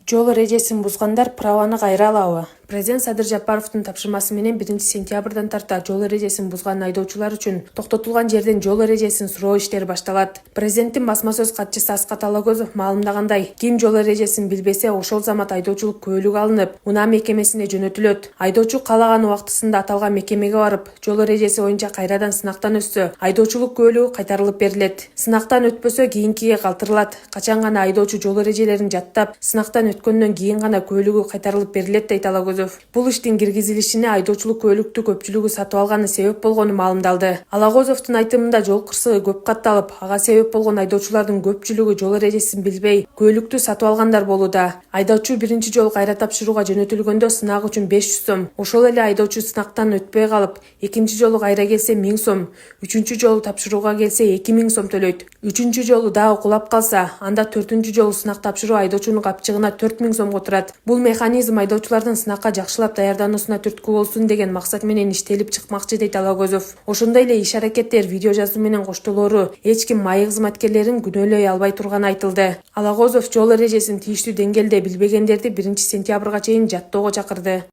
Жол эрежесин бузгандар праваны кайра алабы? Президент Садыр Жапаровдун тапшырмасы менен 1-сентябрдан тарта жол эрежесин бузган айдоочулар үчүн токтотулган жерден жол эрежесин суроо иштери башталат. Президенттин басма сөз катчысы Аскат Алагөзов маалымдагандай, ким жол эрежесин билбесе ошол замат айдоочулук күбөлүк алынып, унаа мекемесине жөнөтүлөт. Айдоочу каалаган убактысында аталган мекемеге барып, жол эрежеси боюнча кайрадан сынактан өтсө, айдоочулук күбөлүгү кайтарылып берилет. Сынактан өтпөсө кийинкиге калтырылат. Качан гана айдоочу жол эрежелерин жаттап, сынактан өткөндөн кийин гана күбөлүгү кайтарылып берилет дейт Алагөзов. Бул иштин киргизилишине айдоочулук күбөлүктү көпчүлүгү сатып алганы себеп болгону маалымдалды. Алагөзовдун айтымында жол кырсыгы көп катталып, ага себеп болгон айдоочулардын көпчүлүгү жол эрежесин билбей, күбөлүктү сатып алгандар болууда. Айдоочу биринчи жолу кайра тапшырууга жөнөтүлгөндө сынак үчүн 500 сом, ошол эле айдоочу сынактан өтпөй калып, экинчи жолу кайра келсе 1000 сом, үчүнчү жолу тапшырууга келсе 2000 сом төлөйт. Үчүнчү жолу дагы кулап калса, анда төртүнчү жолу сынак тапшыруу айдоочунун капчыгына 4000 сомго турат. Бул механизм айдоочулардын сынакка жакшылап даярдануусуна түрткү болсун деген максат менен иштелип чыкмакчы дейт Алагөзов. Ошондой эле иш-аракеттер, видео жазуу менен коштолору эч ким майы кызматкерлерин күнөөлөй албай турганы айтылды. Алагөзов жол эрежесин тийиштүү деңгээлде билбегендерди 1-сентябрга чейин жаттоого чакырды.